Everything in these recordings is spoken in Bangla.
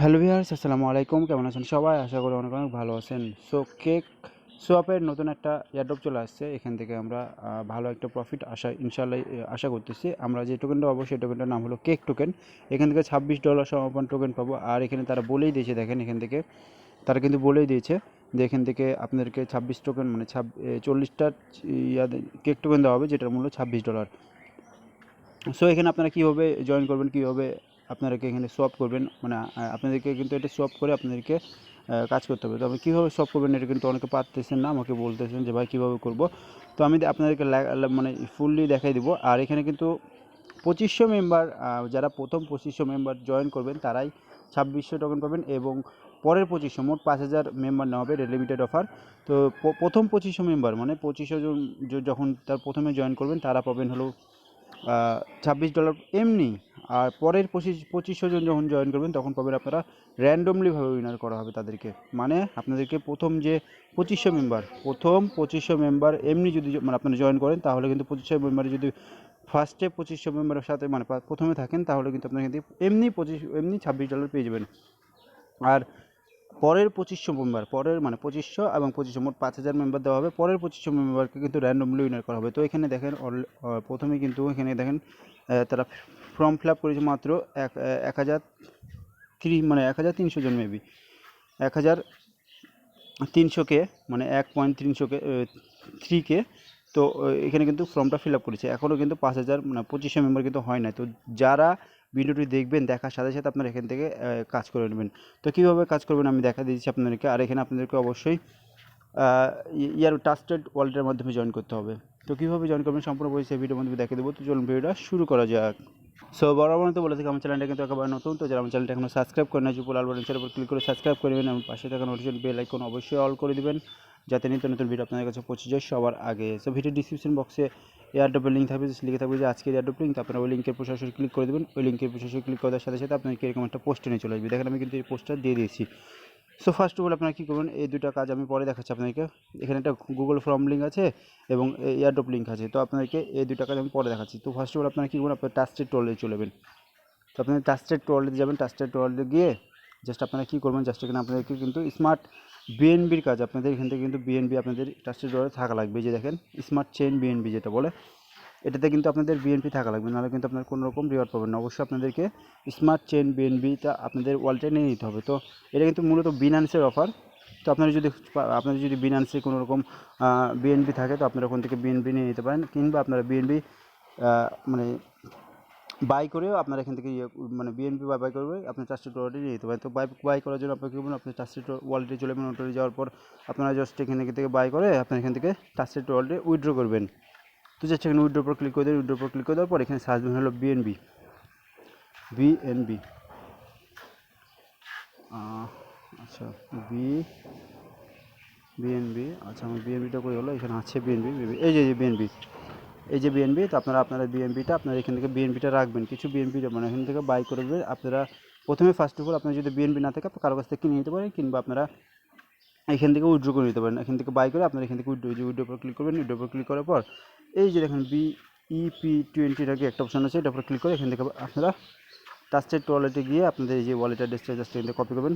হ্যালো ভিউয়ার্স, আসসালামু আলাইকুম। কেমন আছেন সবাই? আশা করি অনেক অনেক ভালো আছেন। সো কেক সোয়াপের নতুন একটা এয়ারড্রপ চলে আসছে। এখান থেকে আমরা ভালো একটা প্রফিট ইনশাআল্লাহ আশা করতেছি। আমরা যে টোকেনটা পাবো সেই টোকেনটার নাম হলো কেক টোকেন। এখান থেকে $26 সমান টোকেন পাবো। আর এখানে তারা বলেই দিয়েছে, দেখেন এখান থেকে তারা কিন্তু বলেই দিয়েছে যে এখান থেকে আপনাদেরকে 26 টোকেন মানে 40টা কেক টোকেন দেওয়া হবে, যেটার মূল্য $26। সো এখানে আপনারা কীভাবে জয়েন করবেন, কীভাবে আপনাদেরকে এখানে সোয়াপ করবেন, মানে আপনাদেরকে কিন্তু এটা সোয়াপ করে আপনাদেরকে কাজ করতে হবে। তবে কীভাবে সোয়াপ করবেন এটা কিন্তু অনেকে পারতেছেন না, আমাকে বলতেছেন যে ভাই কীভাবে করব। তো আমি আপনাদেরকে মানে ফুললি দেখাই দিব। আর এখানে কিন্তু 2500 মেম্বার, যারা প্রথম 2500 মেম্বার জয়েন করবেন তারাই 2600 টোকেন পাবেন, এবং পরের 2500 মোট 5000 মেম্বার নেওয়া হবে, লিমিটেড অফার। তো প্রথম 2500 মেম্বার মানে 2500 জন যখন তার প্রথমে জয়েন করবেন তারা পাবেন হলো $26 এমনি। আর পরের 2500 জন যখন জয়েন করবেন তখন পাবেন আপনারা র্যান্ডমলিভাবে উইনার করা হবে তাদেরকে। মানে আপনাদেরকে প্রথম যে 2500 মেম্বার এমনি যদি মানে আপনারা জয়েন করেন, তাহলে কিন্তু 2500 মেম্বারে যদি ফার্স্টে 2500 মেম্বারের সাথে মানে প্রথমে থাকেন, তাহলে কিন্তু আপনারা কিন্তু এমনি $26 পেয়ে যাবেন। আর পরের 2500 মেম্বার, পরের মানে 2500 এবং 2500 মোট 5000 মেম্বার দেওয়া হবে। পরের 2500 মেম্বারকে কিন্তু র্যান্ডমলি উইনার করা হবে। তো এখানে দেখেন প্রথমে কিন্তু এখানে দেখেন তারা ফর্ম ফিল আপ করেছে মাত্র 1300 জন, মেবি 1300 কে, মানে 1.300 তো এখানে কিন্তু ফর্মটা ফিল আপ করেছে। এখনও কিন্তু 5000 মানে 2500 মেম্বার কিন্তু হয় না। তো যারা ভিডিওটি দেখবেন, দেখার সাথে সাথে আপনারা এখান থেকে কাজ করে নেবেন। তো কীভাবে কাজ করবেন আমি দেখা দিচ্ছি আপনাদেরকে। আর এখানে আপনাদেরকে অবশ্যই ট্রাস্টেড ওয়ালেটের মাধ্যমে জয়েন করতে হবে। তো কীভাবে জয়েন করবেন সম্পূর্ণ পরিচয় ভিডিওর মধ্যে দেখে দেবো। তো চলুন ভিডিওটা শুরু করা যাক। সো বরাবর তো বলে থাকি আমার চ্যানেলটা কিন্তু একেবারে নতুন। তো যারা আমার চ্যানেলটা এখনো সাবস্ক্রাইব করে না, লাল বাটনের উপর ক্লিক করে সাবস্ক্রাইব করে দেবেন, এবং পাশে থাকা নোটিফিকেশন বেল আইকন অবশ্যই অল করে দেবেন, যাতে নিত্য নতুন ভিডিও আপনাদের কাছে পৌঁছে যায় সবার আগে। সো ভিডিও ডিসক্রিপশন বক্সে এয়ারড্রপের লিঙ্ক থাকবে, লিখে থাকবে যে আজকের এয়ারড্রপ লিঙ্ক। আপনারা ওই লিঙ্কের সরাসরি ক্লিক করে দেবেন। ওই লিঙ্কের সরাসরি ক্লিক করার সাথে সাথে আপনাকে এরকম একটা পোস্টে নিয়ে চলে আসবে। দেখেন আমি কিন্তু এই পোস্টটা দিয়ে দিয়েছি। সো ফার্স্ট অফ অল আপনারা কী করবেন, এই দুটো কাজ আমি পরে দেখাচ্ছি আপনাদেরকে। এখানে একটা গুগল ফর্ম লিঙ্ক আছে এবং এয়ারড্রপ লিঙ্ক আছে। তো আপনাদেরকে এই দুটো কাজ আমি পরে দেখাচ্ছি। তো ফার্স্ট অফ অল আপনারা কী করবেন, আপনার ট্রাস্টেড ওয়ালেটে চলে যাবেন। তো আপনাদের ট্রাস্টেড ওয়ালেটে যাবেন। ট্রাস্টেড ওয়ালেটে গিয়ে জাস্ট আপনারা কী করবেন, জাস্ট এখানে আপনাদেরকে কিন্তু স্মার্ট বিএনবির কাজ, আপনাদের এখান থেকে কিন্তু বিএনবি আপনাদের ট্রাস্টেড ওয়ালেটে থাকা লাগবে। যে দেখেন স্মার্ট চেইন বিএনবি যেটা বলে, এটাতে কিন্তু আপনাদের বিএনপি থাকা লাগবে, নাহলে কিন্তু আপনার কোনো রকম রিওয়ার্ড পাবেন না। অবশ্যই আপনাদেরকে স্মার্ট চেইন বিএনবিটা আপনাদের ওয়ালেটে নিয়ে নিতে হবে। তো এটা কিন্তু মূলত বিনান্সের অফার। তো আপনাদের যদি বিনান্সে কোনো রকম বিএনবি থাকে, তো আপনারা ওখান থেকে বিএনবি নিয়ে নিতে পারেন, কিংবা আপনারা বিএনবি মানে বাই করেও আপনারা এখান থেকে মানে বিএনপি বাই করবে আপনার ট্রাস্টেড ওয়ালেটে নিয়ে যেতে পারেন। তো বাই করার জন্য আপনাকে কী করবেন, আপনি ট্রাস্টেড ওয়ালেটে চলে যাবেন। ওয়ালেটে যাওয়ার পর আপনারা জাস্ট এখান থেকে বাই করে আপনার এখান থেকে ট্রাস্টেড ওয়ালেটে উইথড্র করবেন। তো জাস্ট এখানে উইথড্র উপর ক্লিক করে দেবেন। উইথড্র উপর ক্লিক করে দেওয়ার পর এখানে সার্চবেন হলো বিএনবি। আচ্ছা বিএনবি আচ্ছা আমার বিএনবিটা করে হলো, এখানে আছে বিএনবি, এই যে বিএনবি। তো আপনারা বিএনবিটা আপনারা এখান থেকে বিএনবিটা রাখবেন। কিছু বিএনবি মানে এখান থেকে বাই করে দেবেন। আপনারা প্রথমে ফার্স্ট অফ অল আপনার যদি বিএনবি না থাকে কারো কাছ থেকে কিনে নিতে পারেন, কিংবা আপনারা এখান থেকে উইথড্র করে নিতে পারেন। এখান থেকে বাই করে আপনারা এখান থেকে উইথড্র উপর ক্লিক করবেন। উইথড্র উপর ক্লিক করার পর এই যে দেখেন BEP20 নাকি একটা অপশন আছে, এটার উপর ক্লিক করে এখান থেকে আপনারা ট্রাস্টেড ওয়ালেটে গিয়ে আপনাদের এই যে ওয়ালেট অ্যাড্রেসটা জাস্ট এখান থেকে কপি করবেন।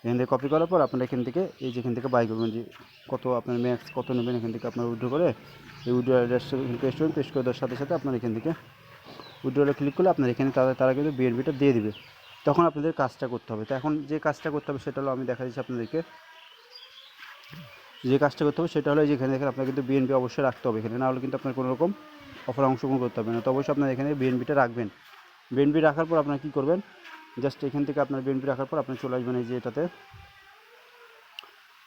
এখান থেকে কপি করার পর আপনারা এখান থেকে এখান থেকে বাই করবেন, যে কত আপনার ম্যাক্স কত নেবেন, এখান থেকে আপনার উইথড্র করে এই উইথড্র অ্যাড্রেসটা পেস্ট করে দেওয়ার সাথে সাথে আপনার এখান থেকে উইথড্রলে ক্লিক করলে আপনার এখানে তারা কিন্তু বিএনবিটা দিয়ে দিবে। তখন আপনাদের কাজটা করতে হবে। তো এখন যে কাজটা করতে হবে সেটা হলো, আমি দেখা দিচ্ছি আপনাদেরকে। যে কাজটা করতে হবে সেটা হলো যেখানে দেখেন আপনার কিন্তু বিএনপি অবশ্যই রাখতে হবে এখানে, না হলে কিন্তু আপনার কোনো রকম অফারে অংশগ্রহণ করতে হবে না। তো অবশ্যই আপনার এখানে বিএনপিটা রাখবেন। বিএনপি রাখার পর আপনারা কী করবেন, জাস্ট এখান থেকে আপনার বিএনপি রাখার পর আপনি চলে আসবেন এই যে এটাতে,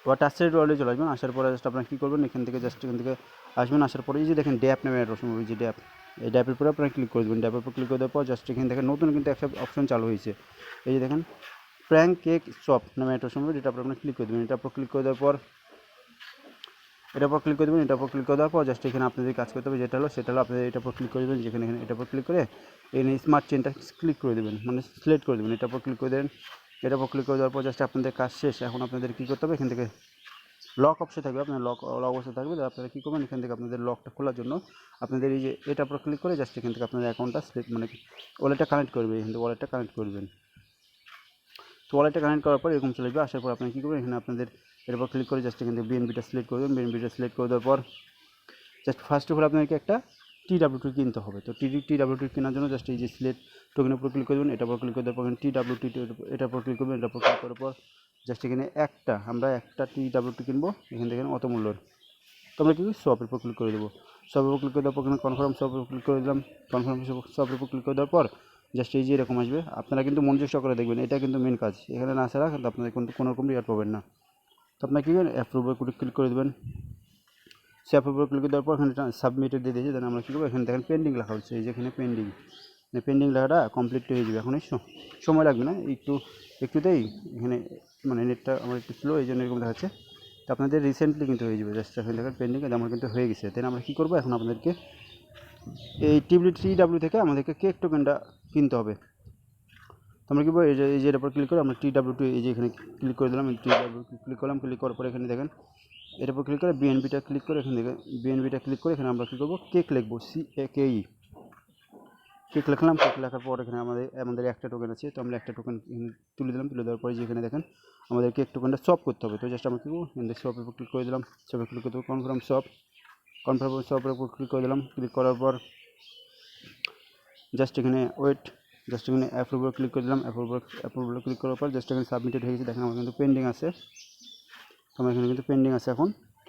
বা ট্রাস্টেড ওয়ালেটে চলে আসবেন। আসার পরে জাস্ট আপনারা কী করবেন, এখান থেকে আসবেন। আসার পরে এই যে দেখেন ড্যাপ নামে একটা অপশন, ওই যে এই ড্যাপের উপরে আপনারা ক্লিক করে দেবেন। ড্যাপের উপর ক্লিক করে দেওয়ার পর জাস্ট এখানে দেখেন নতুন কিন্তু একটা অপশন চালু হয়েছে। এই যে দেখেন প্র্যাঙ্ক কেক শপ নামে একটা অপশন, যেটা আপনারা ক্লিক করে দেবেন। এটার উপর ক্লিক করে দেওয়ার পর এটার উপর ক্লিক করে দেবেন। এটার উপর ক্লিক করে দেওয়ার পর জাস্ট এখানে আপনাদের কাজ করতে হবে, সেটা হলো আপনাদের এটার উপর ক্লিক করে দেবেন। যেখানে এটার উপর ক্লিক করে এখানে স্মার্ট চেনটা ক্লিক করে দেবেন, মানে সিলেক্ট করে দেবেন। এটার উপর ক্লিক করে দেবেন। এটার উপর ক্লিক করে দেওয়ার পর জাস্ট আপনাদের কাজ শেষ। এখন আপনাদের কী করতে হবে, এখান থেকে লক অপশন থাকবে, আপনার লক অবস্থা থাকবে। আপনারা কী করবেন, এখান থেকে আপনাদের লকটা খোলার জন্য আপনাদের এই যে এটার উপর ক্লিক করে জাস্ট এখান থেকে আপনাদের অ্যাকাউন্টটা মানে ওয়ালেটটা কানেক্ট করবে। এখান থেকে ওয়ালেটটা কানেক্ট করবেন। তো ওয়ালেটটা কানেক্ট করার পর এরকম চলে আসবে। আসার পর আপনি কী করবেন, এখানে আপনাদের এর উপর ক্লিক করে জাস্ট এখান থেকে বিএনবিটা সিলেক্ট করে দেবেন। বিএনবিটা সিলেক্ট করে দেওয়ার পর জাস্ট ফার্স্ট অফ অল আপনাকে একটা TW2 কিনতে হবে। তো TW2 কেনার জন্য জাস্ট এই যে সিলেক্ট টোকেনের উপর ক্লিক করবেন, এটার উপর ক্লিক করে দেওয়ার পর TW2 এটার উপর ক্লিক করবেন, এটার উপর ক্লিক করার পর জাস্ট এখানে আমরা একটা TW2 কিনবো এখান থেকে অত মূল্যর। তো আমরা কী শপের উপর ক্লিক করে দেবো। শপের উপর ক্লিক করে দেওয়ার পর এখানে কনফার্ম শপের উপর ক্লিক করে দিলাম। কনফার্ম শপের উপর ক্লিক করে দেওয়ার পর জাস্ট এই যে এরকম আসবে। আপনারা কিন্তু মনোযোগ সহকারে দেখবেন, এটা কিন্তু মেন কাজ। এখানে না ছাড়া কিন্তু আপনাদের কিন্তু কোনো রকম রিয়ার পাবেন না। তো আপনার কী করবেন, অ্যাপ্রুভের উপর ক্লিক করে দেবেন। সে অ্যাপ্রুভের ক্লিক দেওয়ার পর এখানে সাবমিটেড দিয়ে দিয়েছে। দেন আমরা কী করবো, এখানে দেখেন পেন্ডিং লেখা হচ্ছে, এই যে এখানে পেন্ডিং লেখাটা কমপ্লিট হয়ে যাবে। এখন সময় লাগবে না, একটুতেই এখানে মানে নেটটা আমার একটু স্লো, এই জন্য এরকম দেখাচ্ছে। তো আপনাদের রিসেন্টলি কিন্তু হয়ে যাবে। জাস্ট এখানে দেখেন পেন্ডিং, আমার কিন্তু হয়ে গেছে। দেন আমরা কী করবো, এখন আপনাদেরকে এই TW থেকে আমাদেরকে কেক টোকেনটা কিনতে হবে। তো আমরা কী বলবো, এই যে এর উপর ক্লিক করে আমরা TW2 এই যে এখানে ক্লিক করে দিলাম। TW ক্লিক করলাম। ক্লিক করার পর এখানে দেখেন এর উপর ক্লিক করে বিএনবিটা ক্লিক করে এখানে দেখেন বিএনবিটা ক্লিক করে এখানে আমরা কী করবো, কেক লিখবো, CAKE কেক লিখলাম। কেক লেখার পর এখানে আমাদের একটা টোকেন আছে। তো আমরা একটা টোকেন তুলে দিলাম। তুলে দেওয়ার পরে যেখানে দেখেন আমাদের কেক টোকেনটা সব করতে হবে। তো জাস্ট আমরা কী করবো, শপের উপর ক্লিক করে দিলাম। শপে ক্লিক করতে হবে কনফার্ম শপের উপর ক্লিক করে দিলাম। ক্লিক করার পর জাস্ট এখানে জাস্ট এখানে অ্যাপ্রুভাল ক্লিক করে দিলাম। অ্যাপ্রুভাল ক্লিক করার পর জাস্ট এখানে সাবমিটেড হয়ে গেছে। দেখেন আমার কিন্তু পেন্ডিং আছে। তো আমার এখানে কিন্তু পেন্ডিং আছে। এখন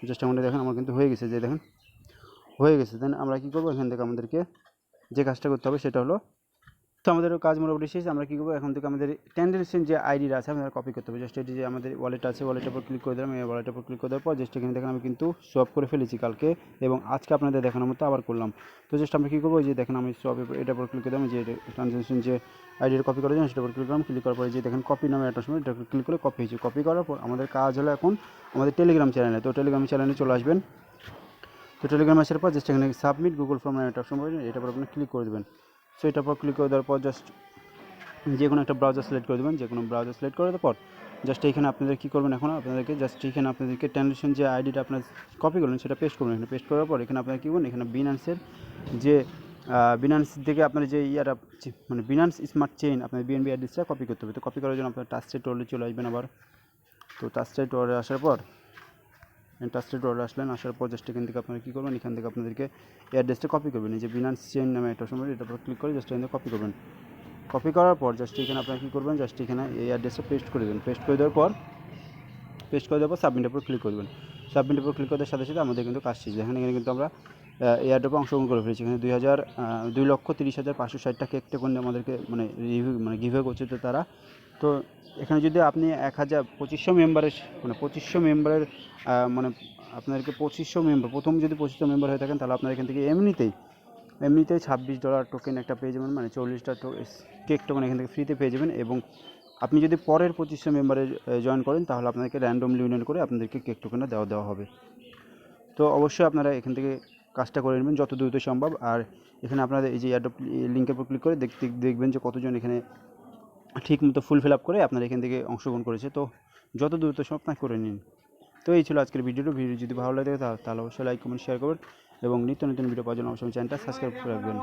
জাস্ট আমাদের দেখেন আমার কিন্তু হয়ে গেছে, যে দেখেন হয়ে গেছে। দেন আমরা কী করবো, এখান থেকে আমাদেরকে যে কাজটা করতে হবে সেটা হলো, তো আমাদের কাজ মোটামুটি শেষ। আমরা কী করবো, এখন থেকে আমাদের ট্রানজাকশন যে আইডিটা আছে আমাদের কপি করতে হবে। জাস্ট এটি যে আমাদের ওয়ালেট আছে, ওয়ালেটের উপর ক্লিক করে দিলাম। এই ওয়ালেটের উপর ক্লিক করে দেওয়ার পর জাস্ট এখানে দেখেন আমি কিন্তু সোয়াপ করে ফেলেছি কালকে, এবং আজকে আপনাদের দেখানোর মতো আবার করলাম। তো জাস্ট আমরা কী করবো, যে দেখেন আমি সোয়াপের এটার উপর ক্লিক করে দিলাম, যে ট্রানজাকশন যে আইডিটা কপি করার জন্য সেটার উপর ক্লিক করলাম। ক্লিক করার পরে যে দেখেন কপি নামে একটা সময় এটা ক্লিক করে কপি হয়েছে। কপি করার পর আমাদের কাজ হলো এখন আমাদের টেলিগ্রাম চ্যানেলে। তো টেলিগ্রাম চ্যানেলে চলে আসবেন। তো টেলিগ্রাম আসার পর জাস্ট এখানে সাবমিট গুগল ফর্ম নামে একটা অপশন পাবেন, এটার উপর আপনি ক্লিক করে দেবেন। সো এটার পর ক্লিক করে দেওয়ার পর জাস্ট যে কোনো একটা ব্রাউজার সিলেক্ট করে দেবেন। যে কোনো ব্রাউজার সিলেক্ট করে দেওয়ার পর জাস্ট এইখানে আপনাদের কী করবেন, এখন আপনাদেরকে জাস্ট এইখানে আপনাদেরকে ট্রানজাকশন যে আইডিটা আপনার কপি করলেন সেটা পেস্ট করবেন। এখানে পেস্ট করার পর এখানে আপনারা কী করবেন, এখানে বিনান্সের যে বিনান্স থেকে আপনার যে মানে বিনান্স স্মার্ট চেইন আপনার BNB অ্যাড্রেসটা কপি করতে হবে। তো কপি করার জন্য আপনার টাচস্টেট ওয়ালেটে চলে আসবেন আবার। তো টাচস্টেট ওয়ালেটে আসার পর আসার পর জাস্ট এখান থেকে আপনারা কী করবেন, এখান থেকে আপনাদেরকে অ্যাড্রেসটা কপি করবেন। এই যে বিনান্স চেইন নামে একটা সময় এটার উপর ক্লিক করে জাস্ট এখান থেকে কপি করবেন। কপি করার পর জাস্ট এখানে আপনারা কী করবেন, জাস্ট এখানে এই অ্যাড্রেসটা পেস্ট করে দেবেন। পেস্ট করে দেওয়ার পর সাবমিটের উপর ক্লিক করবেন। সাবমিটের উপর ক্লিক করার সাথে সাথে আমাদের কিন্তু কাজ শেষ। এখানে কিন্তু আমরা এয়ারড্রপে অংশগ্রহণ করে ফেলেছি। এখানে 2,30,560টা কেক টোকেন আমাদেরকে মানে গিভওয়ে করছে তো তারা। তো এখানে যদি আপনি 2500 মেম্বারের মানে 2500 মেম্বারের মানে আপনাদেরকে 2500 মেম্বার প্রথম যদি 2500 মেম্বার হয়ে থাকেন, তাহলে আপনারা এখান থেকে এমনিতেই $26 টোকেন একটা পেয়ে যাবেন, মানে 40টা কেক টোকেন এখান থেকে ফ্রিতে পেয়ে যাবেন। এবং আপনি যদি পরের 2500 মেম্বারে জয়েন করেন, তাহলে আপনাদেরকে র্যান্ডমলি ইউনিয়ন করে আপনাদেরকে কেক টোকেনটা দেওয়া হবে। তো অবশ্যই আপনারা এখান থেকে কাজটা করে নেবেন যত দ্রুত সম্ভব। আর এখানে আপনাদের এই যে এয়ারড্রপ লিঙ্কের উপর ক্লিক করে দেখবেন যে কতজন এখানে ঠিক মতো ফিল আপ করে আপনারা এখান থেকে অংশগ্রহণ করেছে। তো যত দ্রুত সম্ভব আপনারা করে নিন। তো এই ছিল আজকের ভিডিও যদি ভালো লাগে তাহলে অবশ্যই লাইক কমেন্ট শেয়ার করবেন, এবং নিত্য নতুন ভিডিও পাওয়ার জন্য অবশ্যই চ্যানেলটা সাবস্ক্রাইব করে রাখবেন।